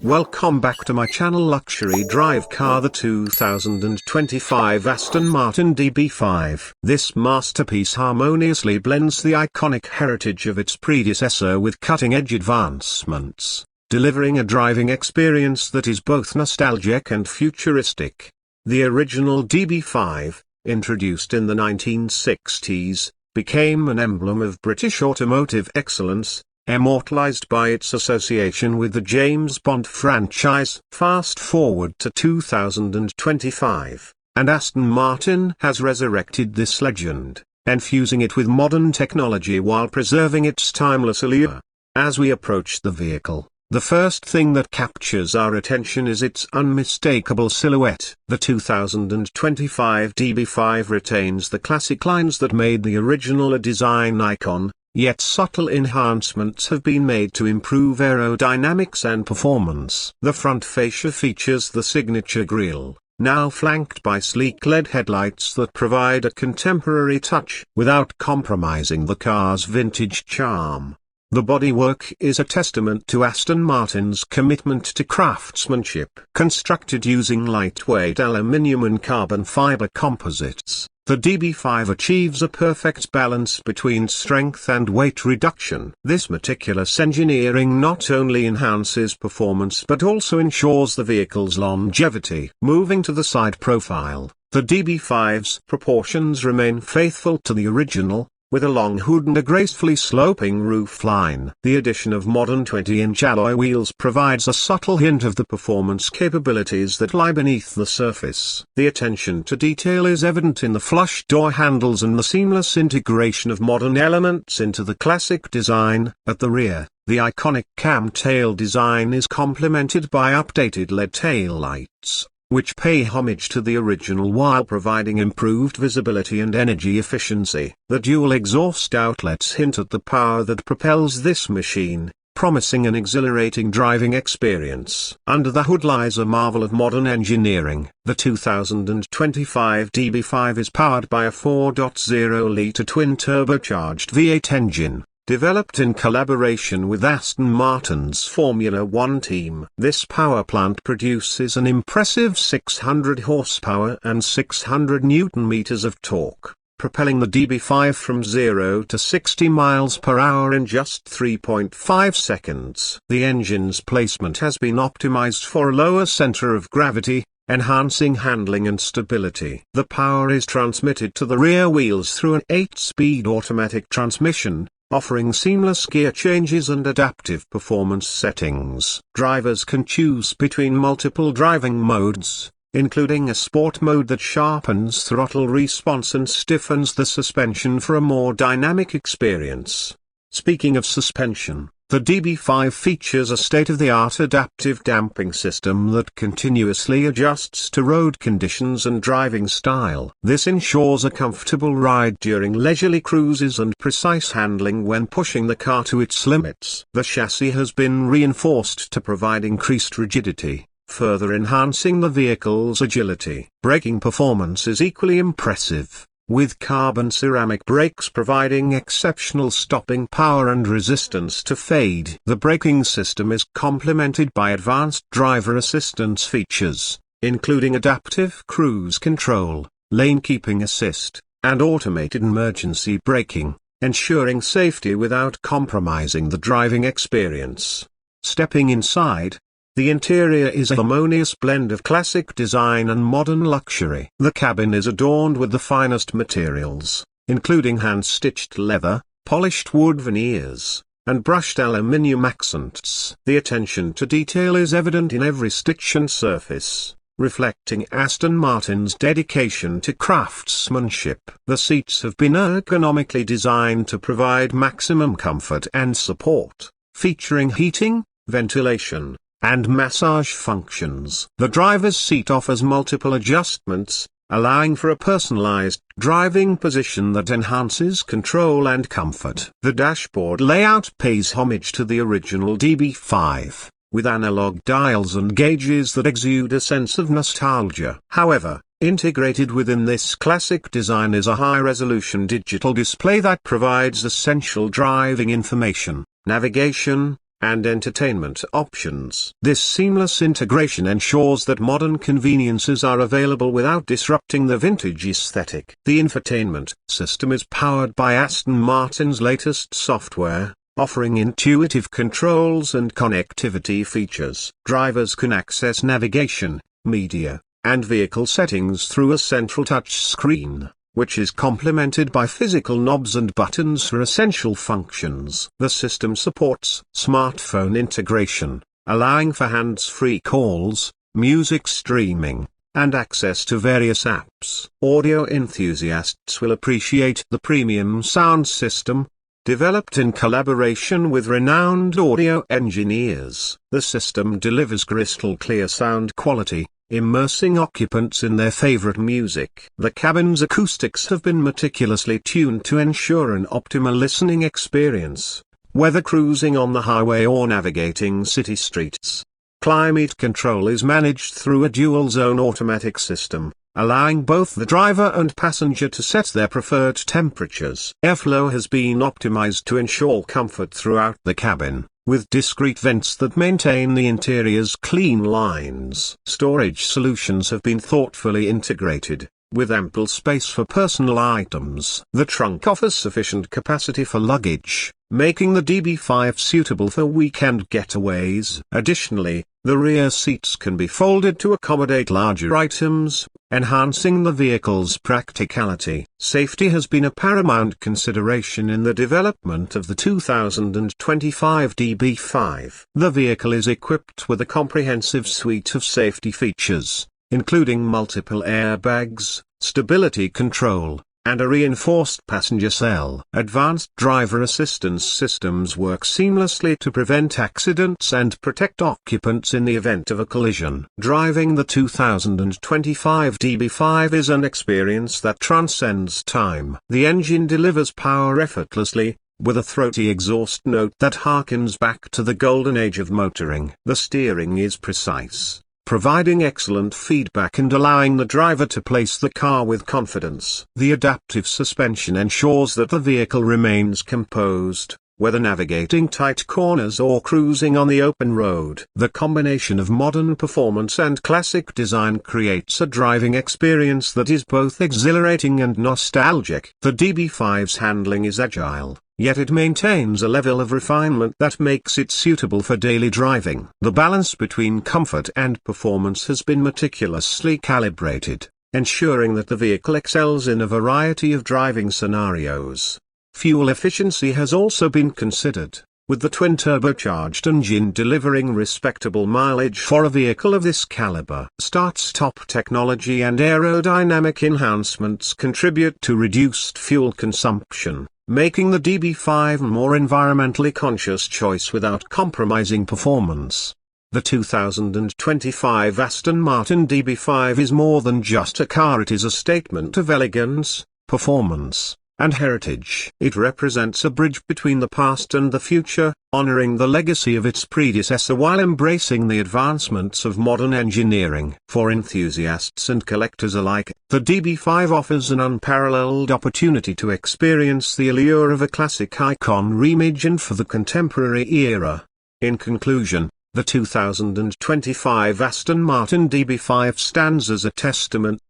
Welcome back to my channel. Luxury drive car, the 2025 Aston Martin DB5. This masterpiece harmoniously blends the iconic heritage of its predecessor with cutting-edge advancements, delivering a driving experience that is both nostalgic and futuristic. The original DB5, introduced in the 1960s, became an emblem of British automotive excellence, immortalized by its association with the James Bond franchise. Fast forward to 2025, and Aston Martin has resurrected this legend, infusing it with modern technology while preserving its timeless allure. As we approach the vehicle, the first thing that captures our attention is its unmistakable silhouette. The 2025 DB5 retains the classic lines that made the original a design icon, yet subtle enhancements have been made to improve aerodynamics and performance. The front fascia features the signature grille, now flanked by sleek LED headlights that provide a contemporary touch without compromising the car's vintage charm. The bodywork is a testament to Aston Martin's commitment to craftsmanship. Constructed using lightweight aluminium and carbon fiber composites, the DB5 achieves a perfect balance between strength and weight reduction. This meticulous engineering not only enhances performance but also ensures the vehicle's longevity. Moving to the side profile, the DB5's proportions remain faithful to the original, with a long hood and a gracefully sloping roofline. The addition of modern 20-inch alloy wheels provides a subtle hint of the performance capabilities that lie beneath the surface. The attention to detail is evident in the flush door handles and the seamless integration of modern elements into the classic design. At the rear, the iconic cam-tail design is complemented by updated LED tail lights, which pay homage to the original while providing improved visibility and energy efficiency. The dual exhaust outlets hint at the power that propels this machine, promising an exhilarating driving experience. Under the hood lies a marvel of modern engineering. The 2025 DB5 is powered by a 4.0-litre twin-turbocharged V8 engine, developed in collaboration with Aston Martin's Formula One team. This power plant produces an impressive 600 horsepower and 600 Newton-meters of torque, propelling the DB5 from 0 to 60 miles per hour in just 3.5 seconds. The engine's placement has been optimized for a lower center of gravity, enhancing handling and stability. The power is transmitted to the rear wheels through an 8-speed automatic transmission, offering seamless gear changes and adaptive performance settings. Drivers can choose between multiple driving modes, including a sport mode that sharpens throttle response and stiffens the suspension for a more dynamic experience. Speaking of suspension, the DB5 features a state-of-the-art adaptive damping system that continuously adjusts to road conditions and driving style. This ensures a comfortable ride during leisurely cruises and precise handling when pushing the car to its limits. The chassis has been reinforced to provide increased rigidity, further enhancing the vehicle's agility. Braking performance is equally impressive, with carbon ceramic brakes providing exceptional stopping power and resistance to fade. The braking system is complemented by advanced driver assistance features, including adaptive cruise control, lane keeping assist, and automated emergency braking, ensuring safety without compromising the driving experience. Stepping inside, the interior is a harmonious blend of classic design and modern luxury. The cabin is adorned with the finest materials, including hand-stitched leather, polished wood veneers, and brushed aluminium accents. The attention to detail is evident in every stitch and surface, reflecting Aston Martin's dedication to craftsmanship. The seats have been ergonomically designed to provide maximum comfort and support, featuring heating, ventilation, and massage functions. The driver's seat offers multiple adjustments, allowing for a personalized driving position that enhances control and comfort. The dashboard layout pays homage to the original DB5, with analog dials and gauges that exude a sense of nostalgia. However, integrated within this classic design is a high-resolution digital display that provides essential driving information, navigation, and entertainment options. This seamless integration ensures that modern conveniences are available without disrupting the vintage aesthetic. The infotainment system is powered by Aston Martin's latest software, offering intuitive controls and connectivity features. Drivers can access navigation, media, and vehicle settings through a central touch screen, which is complemented by physical knobs and buttons for essential functions. The system supports smartphone integration, allowing for hands-free calls, music streaming, and access to various apps. Audio enthusiasts will appreciate the premium sound system, developed in collaboration with renowned audio engineers. The system delivers crystal-clear sound quality, immersing occupants in their favorite music. The cabin's acoustics have been meticulously tuned to ensure an optimal listening experience, whether cruising on the highway or navigating city streets. Climate control is managed through a dual-zone automatic system, allowing both the driver and passenger to set their preferred temperatures. Airflow has been optimized to ensure comfort throughout the cabin, with discrete vents that maintain the interior's clean lines. Storage solutions have been thoughtfully integrated, with ample space for personal items. The trunk offers sufficient capacity for luggage, making the DB5 suitable for weekend getaways. Additionally, the rear seats can be folded to accommodate larger items, enhancing the vehicle's practicality. Safety has been a paramount consideration in the development of the 2025 DB5. The vehicle is equipped with a comprehensive suite of safety features, including multiple airbags, stability control, and a reinforced passenger cell. Advanced driver assistance systems work seamlessly to prevent accidents and protect occupants in the event of a collision. Driving the 2025 DB5 is an experience that transcends time. The engine delivers power effortlessly, with a throaty exhaust note that harkens back to the golden age of motoring. The steering is precise, providing excellent feedback and allowing the driver to place the car with confidence. The adaptive suspension ensures that the vehicle remains composed, whether navigating tight corners or cruising on the open road. The combination of modern performance and classic design creates a driving experience that is both exhilarating and nostalgic. The DB5's handling is agile, yet it maintains a level of refinement that makes it suitable for daily driving. The balance between comfort and performance has been meticulously calibrated, ensuring that the vehicle excels in a variety of driving scenarios. Fuel efficiency has also been considered, with the twin-turbocharged engine delivering respectable mileage for a vehicle of this caliber. Start-stop technology and aerodynamic enhancements contribute to reduced fuel consumption, making the DB5 a more environmentally conscious choice without compromising performance. The 2025 Aston Martin DB5 is more than just a car. It is a statement of elegance, performance, and heritage. It represents a bridge between the past and the future, honoring the legacy of its predecessor while embracing the advancements of modern engineering. For enthusiasts and collectors alike, the DB5 offers an unparalleled opportunity to experience the allure of a classic icon reimagined for the contemporary era. In conclusion, the 2025 Aston Martin DB5 stands as a testament